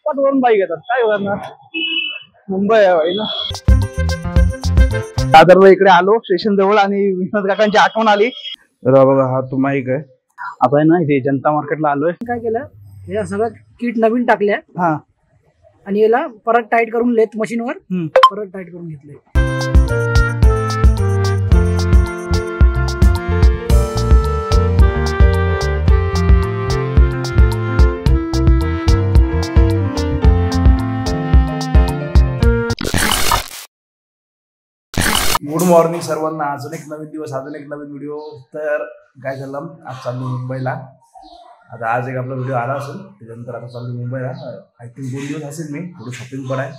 वरून बाईक येतात, काय करणार, मुंबई आहे भाई ना. दादर इकडे आलो स्टेशन जवळ आणि विश्वनाथ काकांची आठवण आली. बघा हा तो माईक आहे. आता आहे ना इथे जनता मार्केटला आलोय. काय केलं, या सगळं किट नवीन टाकल्या हा आणि याला परत टाईट करून लेथ मशीनवर परत टाईट करून घेतलंय. गुड मॉर्निंग सर्वांना. अजून एक नवीन दिवस, अजून एक नवीन व्हिडिओ. तर काय झालं, आज चाललो मुंबईला. आता आज एक आपला व्हिडिओ आला असेल, त्याच्यानंतर आता चाललो मुंबईला. आय थिंक 2 दिवस असेल. मी थोडं शॉपिंग पण आहे,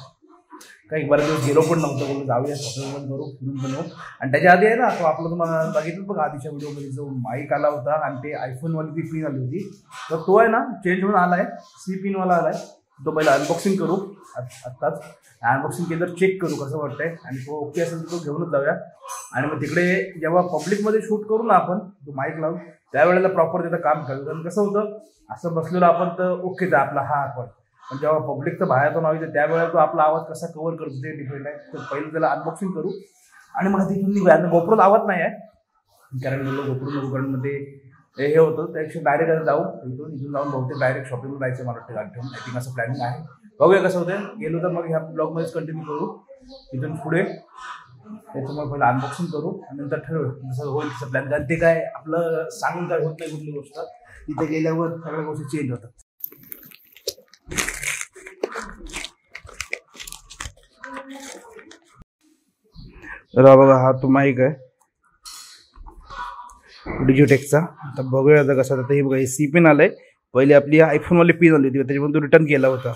काही बरेच दिवस गेलो पण नव्हतं. बोलून जाऊया शॉपिंग पण करू, फिरून पण येऊ. आणि त्याच्या आधी आहे ना, तो आपलं तुम्हाला बघितलं बघा आधीच्या व्हिडिओमध्ये जो माईक आला होता आणि ते आयफोनवाली ती पिन आली होती, तर तो आहे ना चेंज होऊन आला आहे, सी पिनवाला आला आहे. तो पहिला अनबॉक्सिंग करू. आत्ताच अनबॉक्सिंग केलं, चेक करू कसं वाटतंय, आणि तो ओके असेल तर तो घेऊनच जाऊया. आणि मग तिकडे जेव्हा पब्लिकमध्ये शूट करू ना आपण तो माईक लावून, त्यावेळेला प्रॉपर तिथं काम करू. कारण कसं होतं, असं बसलेलो आपण तर ओकेच आपला हा आपण, पण जेव्हा पब्लिकचं बाहेर तो नावायचं त्यावेळेला तो आपला आवाज कसा कव्हर करतो ते डिपेंड आहे. तर पहिलं त्याला अनबॉक्सिंग करू आणि मग तिथून निघूया. आणि गोप्रोत आवाज नाही आहे, कारण बोललो गोप्रो नको, कारण मग ते हे होतं. त्यापेक्षा डायरेक्ट जाऊ, इथून जाऊन बहुतेक डायरेक्ट शॉपिंगला जायचं मला वाटतं गाडी ठेवून. आय थिंक असं प्लॅनिंग आहे. बघूया कसं होतं. गेलो तर मग ह्या ब्लॉगमध्येच कंटिन्यू करू इथून पुढे. त्याच्यामुळे पहिलं अनबॉक्सिंग करू आणि नंतर ठरवू जसं होईल तसं प्लॅन. कारण ते काय आपलं सांगून काय होत नाही कुठली गोष्ट, तिथे गेल्यावर सगळ्या गोष्टी चेंज होतात. बघा हा तो माईक आहे डिजिटेकचा. आता बघूया आता कसं. आता हे बघा हे सी पिन आलंय. पहिले आपली आयफोनवाली पिन आली होती, त्याच्यामुळे तो रिटर्न केला होता.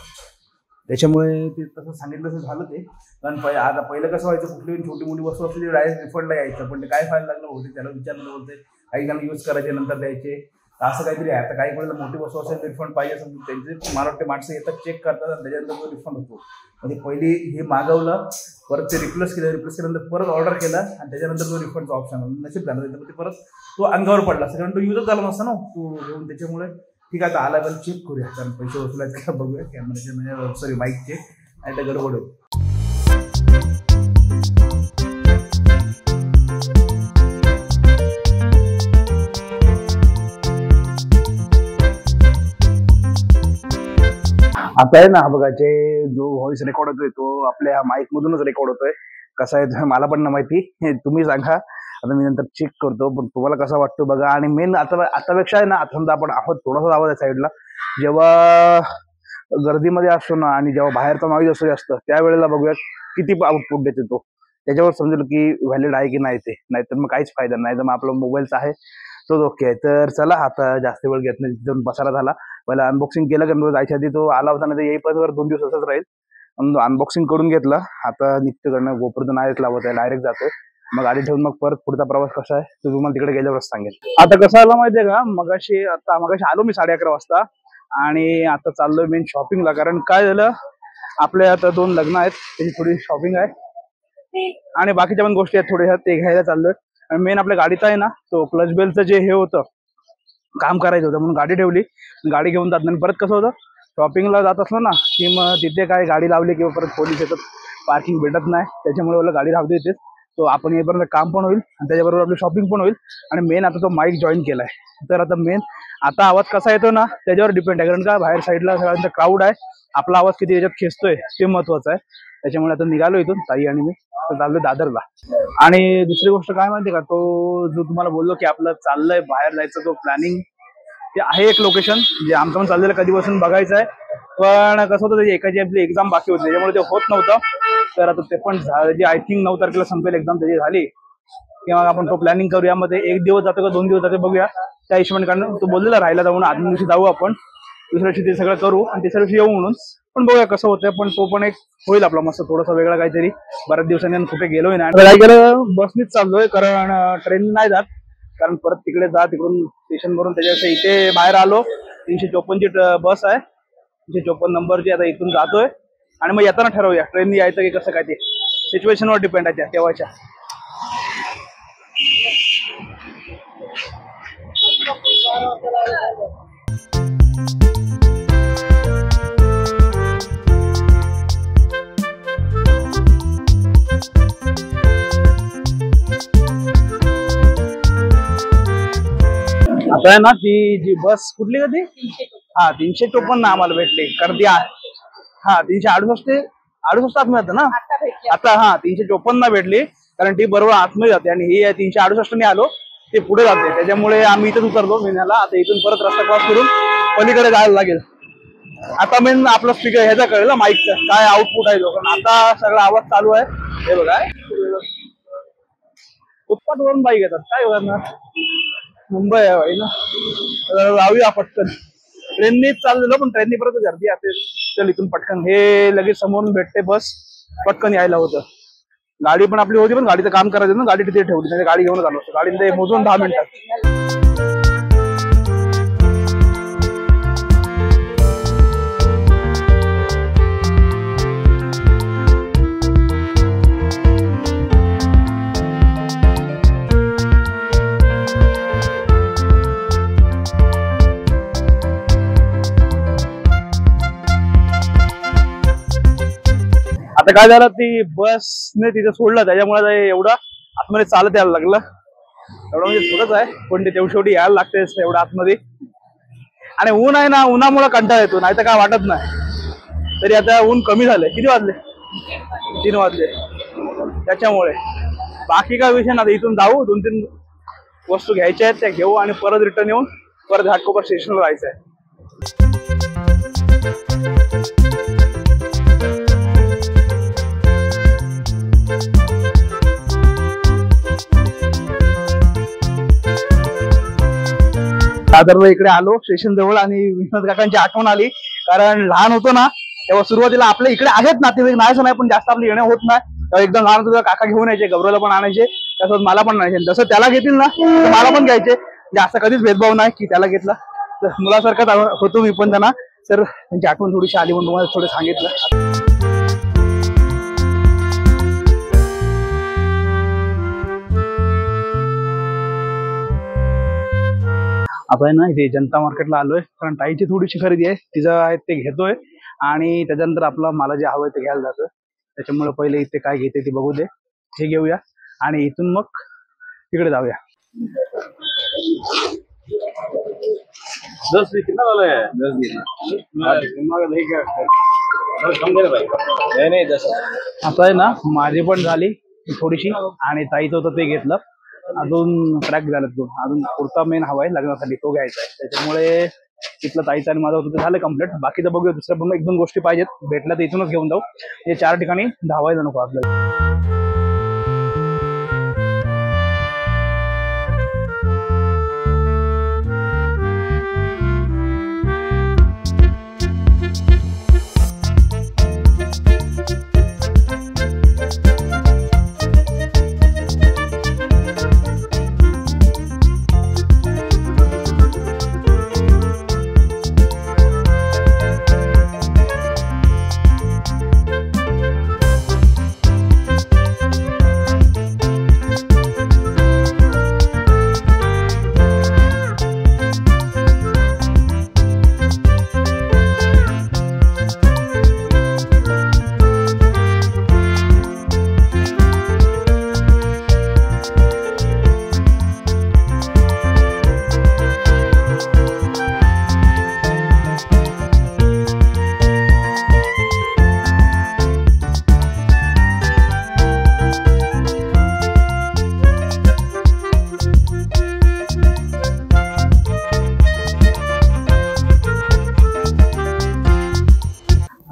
त्याच्यामुळे ते तसं सांगितलं तसं झालं ते. कारण आता पहिलं कसं व्हायचं, कुठली छोटी मोठी वस्तू असली डायरेक्ट रिफंडला यायचं, पण ते काय फायदा लागलं होते त्याला विचारलं बोलते, काही जण यूज करायचे नंतर द्यायचे, असं काहीतरी आहे. आता काही कोणाला मोठी वस्तू असेल रिफंड पाहिजे असेल त्यांचे मला वाटते माणसं येतात, चेक करतात आणि त्याच्यानंतर तो रिफंड होतो. म्हणजे पहिली हे मागवलं, परत ते रिप्लेस केल्यानंतर परत ऑर्डर केला आणि त्याच्यानंतर तो रिफंडचा ऑप्शन आला. नशीब झालं त्याच्यामध्ये परत तो अंगावर पडला, कारण तो यूजच झाला नसता ना तो घेऊन. त्याच्यामुळे ठीक आहे, आता आला पण चेक करूया, कारण पैसे वसुलायचे का बघूया कॅमेराचे, म्हणजे सॉरी माईकचे. आणि त्या गडबड होईल. आता आहे ना बघा, जे जो व्हॉइस रेकॉर्ड होतोय तो आपल्या माईक मधूनच रेकॉर्ड होतोय. कसा आहे मला पण नाही माहिती, तुम्ही सांगा. आता मी नंतर चेक करतो, पण तुम्हाला कसा वाटतो बघा. आणि मेन आतापेक्षा आहे ना, आता समजा आपण आहोत थोडासा आवाज आहे साईडला, जेव्हा गर्दीमध्ये असतो ना आणि जेव्हा बाहेरचा नॉईज असतो जास्त, त्यावेळेला बघूया किती आउटपुट देते तो. त्याच्यावर समजेल की व्हॅलिड आहे की नाही ते. नाहीतर मग काहीच फायदा नाही. तर मग आपला मोबाईलचा आहे तोच ओके आहे. तर चला आता जास्त वेळ घेत नाही, तिथून बसायला झाला. पहिला अनबॉक्सिंग केलं, कारण जायच्या आधी तो आला होता ना, तर येईपर्यंत 2 दिवस असंच राहील. अनबॉक्सिंग करून घेतलं. आता निघतो करणं, गोप्रो नाहीच लावत आहे, डायरेक्ट जातोय. मग गाडी ठेवून मग परत पुढचा प्रवास कसा आहे तो तुम्हाला तिकडे गेल्यावरच सांगेल. आता कसं आलं माहितीये का, मगाशी आलो मी 11:30 वाजता आणि आता चाललोय मेन शॉपिंगला. कारण काय झालं, आपल्या आता 2 लग्न आहेत, त्याची थोडी शॉपिंग आहे आणि बाकीच्या पण गोष्टी आहेत थोड्या, ते घ्यायला चाललोय. आणि मेन आपल्या गाडीचं आहे ना, तो क्लच बेलचं जे हे होतं काम करायचं होतं, म्हणून गाडी ठेवली. गाडी घेऊन जात नाही. परत कसं होतं, शॉपिंगला जात असलो ना की मग तिथे काय गाडी लावली किंवा परत पोलीस येतात, पार्किंग भेटत नाही. त्याच्यामुळे मला गाडी राहू देतेच. तो आपण येईपर्यंत काम पण होईल आणि त्याच्याबरोबर आपली शॉपिंग पण होईल. आणि मेन आता तो माईक जॉईन केलाय, तर आता मेन आता आवाज कसा येतो ना त्याच्यावर डिपेंड आहे. कारण का बाहेर साईडला सगळ्यांचा क्राऊड आहे, आपला आवाज किती याच्यात खेचतोय ते महत्वाचं आहे. त्याच्यामुळे आता निघालो इथून, ताई आणि मी चाललोय दादरला. आणि दुसरी गोष्ट काय माहिती का, तो जो तुम्हाला बोललो की आपलं चाललंय बाहेर जायचं, तो प्लॅनिंग ते आहे एक लोकेशन जे आमचं पण चाललेलं कधीपासून बघायचं आहे. पण कसं होतं, त्याची एकाची आपली एक्झाम बाकी होती, त्याच्यामुळे ते होत नव्हतं. तर आता ते पण जे आय थिंक 9 तारखेला संपेल एक्झाम, त्याची झाली की मग आपण तो प्लॅनिंग करूया. मध्ये 1 दिवस जातो का 2 दिवस जातो बघूया, त्या हिशोबाने. कारण तो बोललेला राहायला जाऊन आदल्या दिवशी जाऊ आपण, दुसऱ्या दिवशी ते सगळं करू आणि तिसऱ्या दिवशी येऊ म्हणून. पण बघूया कसं होतंय. पण तो पण एक होईल आपला मस्त थोडासा वेगळा काहीतरी. बऱ्याच दिवसांनी कुठे गेलोय ना, काय केलं बसनीच चाललोय, कारण ट्रेन नाही जात. कारण परत तिकडे जा, तिकडून स्टेशन वरून त्याच्यापेक्षा इथे बाहेर आलो. 354 ची बस आहे, 354 नंबरची. आता इथून जातोय आणि मग येताना ठरवूया ट्रेननी यायचं की कसं काय, ते सिच्युएशनवर डिपेंड आहे त्या तेव्हाच्या. आता आहे ना ती जी बस कुठली का ती 354 आम्हाला भेटली कारण ती हा 368 आतमध्ये ना आता 354 भेटली कारण ती बरोबर आतमध्ये जाते आणि ही 368 आलो ते पुढे जाते त्याच्यामुळे आम्ही इथेच उतरलो मेन्याला. आता इथून परत रस्ता क्रॉस करून पलीकडे जायला लागेल. आता मेन आपला स्पीकर ह्याचा कळेल माईकचा काय आउटपुट आहे कारण आता सगळा आवाज चालू आहे. हे बघा फुटपाथवरून बाईक येतात काय करणार मुंबई आहे भाई ना. जाऊया पटकन ट्रेननीच चाललेलो पण ट्रेननी परत गर्दी असेल चल इथून पटकन हे लगेच समोरून भेटते बस पटकन यायला होतं. गाडी पण आपली होती पण गाडीचं काम करायचं ना गाडी तिथे ठेवली नाही गाडी घेऊन आलो असतो गाडी मोजून 10 मिनिटात. आता काय झालं ती बसने तिथे सोडलं त्याच्यामुळे एवढं आतमध्ये चालत यायला लागलं. एवढं म्हणजे थोडंच आहे पण ते तेवढी शेवटी यायला लागते एवढं आतमध्ये. आणि ऊन आहे ना उन्हामुळे कंटाळा येतो नाही तर काय वाटत नाही. तरी आता ऊन कमी झालंय. किती वाजले 3 वाजले त्याच्यामुळे बाकी काय विषय नाही. इथून जाऊ 2-3 वस्तू घ्यायच्या आहेत त्या घेऊ आणि परत रिटर्न येऊन परत घाटकोपर स्टेशनला जायचं आहे. दादरला इकडे आलो स्टेशन जवळ आणि विनोद काकांची आठवण आली कारण लहान होतो ना तेव्हा सुरुवातीला आपल्या इकडे आहेत नातेवाईक नाहीच नाही पण जास्त आपली येणं होत नाही. तेव्हा एकदम लहान होतो काका घेऊन यायचे गौरवला पण आणायचे तसंच मला पण आणायचे जसं त्याला घेतील ना तसं मला पण घ्यायचे. जास्त कधीच भेदभाव नाही की त्याला घेतला तर मुलासारखाच होतो मी पण त्यांना. तर त्यांची आठवण थोडीशी आली म्हणून तुम्हाला थोडं सांगितलं. आता आहे ना इथे जनता मार्केटला आलोय कारण ताईची थोडीशी खरेदी आहे तिचं आहे ते घेतोय आणि त्याच्यानंतर आपलं मला जे हवंय ते घ्यायला जातोय. त्याच्यामुळे पहिले इथे काय घेते ते बघू दे हे घेऊया आणि इथून मग तिकडे जाऊया. 10 कितना वाला है 10 आता आहे ना माझी पण झाली थोडीशी आणि ताईचं होतं ते घेतलं. अजून ट्रॅक झालं तो अजून कुर्ता मेन हवाय लग्नासाठी तो घ्यायचा आहे त्याच्यामुळे तिथलं ताईचं आणि माझं होतं ते झालं कम्प्लीट. बाकीचं बघूया दुसऱ्या पण 1-2 गोष्टी पाहिजेत भेटल्या तर इथूनच घेऊन जाऊ. हे 4 ठिकाणी धावायला नको आपल्याला.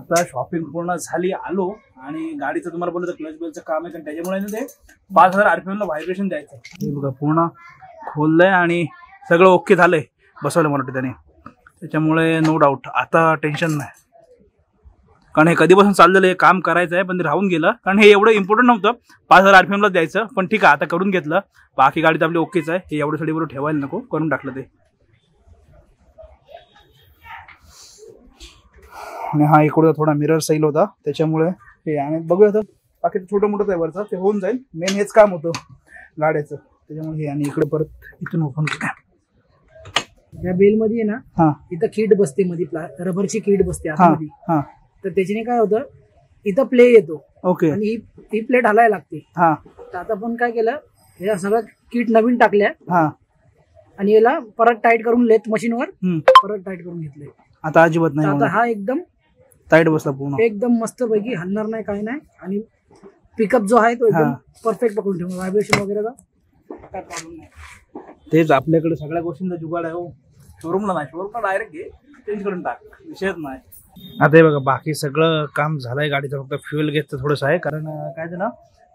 आता शॉपिंग पूर्ण झाली आलो आणि गाडीचं तुम्हाला बोललं तर क्लच बेलचं काम आहे कारण त्याच्यामुळे ते 5000 RPM ला व्हायब्रेशन द्यायचं. हे बघा पूर्ण खोललंय आणि सगळं ओके झालंय बसवलं मला वाटतं त्याने त्याच्यामुळे नो डाऊट आता टेन्शन नाही. कारण हे कधीपासून चाललेलं हे काम करायचं आहे पण ते राहून गेलं कारण हे एवढं इम्पॉर्टंट नव्हतं 5000 RPM ला द्यायचं पण ठीक आहे आता करून घेतलं. बाकी गाडी तर आपली ओकेच आहे हे एवढ्यासाठी बरोबर ठेवायला नको करून टाकलं ते. आणि हा इकडं थोडा मिरर सैल होता त्याच्यामुळे हे आणि बघूया तर बाकी छोटं मोठं आहे वरचं ते होऊन जाईल. मेन हेच काम होतं गाड्याचं त्याच्यामुळे हे आणि इकडे परत इथून ओपन या बेल मध्ये ना इथं किट बसते मध्ये रबरची किट बसते आतमध्ये तर त्याच्याने काय होतं इथं प्ले येतो. ओके आणि ही प्लेट हलायला लागते. तर आता आपण काय केलं हे सगळं किट नवीन टाकल्या आणि याला परत टाईट करून लेथ मशीनवर परत टाईट करून घेतलंय. आता अजिबात नाही आता हा एकदम टाईट बसला पूर्ण, एकदम मस्त पैकी हलणार नाही, काही नाही. आणि पिकअप जो आहे तो एकदम परफेक्ट पकडून ठेवून, व्हायब्रेशन वगैरेचा काय प्रॉब्लेम नाही. तेच आपल्याकडे सगळ्या गोष्टींचा जुगाड आहे हो. शोरूमला नाही, शोरूमला डायरेक्ट घे चेंज करून टाक, विषयच नाही. आता हे बघा बाकी सगळं काम झालंय गाडीचं, फक्त फ्युएल गेजचं थोडंसं आहे. कारण काय झालं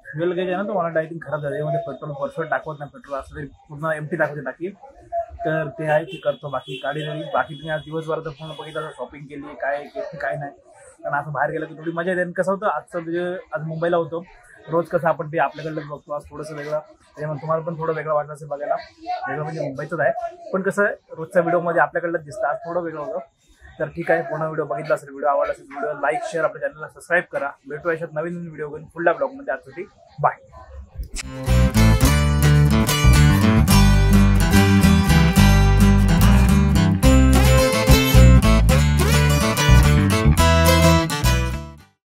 फ्युएल गेज आहे ना, तो मला डायरेक्ट खराब झालं. यामध्ये पेट्रोल परफेक्ट दाखवत नाही, पेट्रोल असं तरी पूर्ण एमटी दाखवते टाकी. तर ते आहे ते करतो. बाकी गाडी जरी बाकी तुम्ही आज दिवसभर तर पूर्ण बघितलं, शॉपिंग केली काय काय नाही. कारण असं बाहेर गेलं की थोडी मजा येते. कसं होतं आजचं म्हणजे आज मुंबईला होतो, रोज कसं आपण ते आपल्याकडलं बघतो, आज थोडंसं वेगळं. त्याच्यामुळे तुम्हाला पण थोडं वेगळं वाटलं असेल बघायला. वेगळं म्हणजे मुंबईचंच आहे, पण कसं रोजच्या व्हिडिओमध्ये आपल्याकडलंच दिसतं, आज थोडं वेगळं होतं. तर ठीक आहे, पूर्ण व्हिडिओ बघितला असेल, व्हिडिओ आवडला असेल, व्हिडिओ लाईक शेअर, आपल्या चॅनलला सबस्क्राईब करा. भेटू अशात नवीन व्हिडिओ घेऊन पुढल्या ब्लॉगमध्ये. आजसाठी बाय.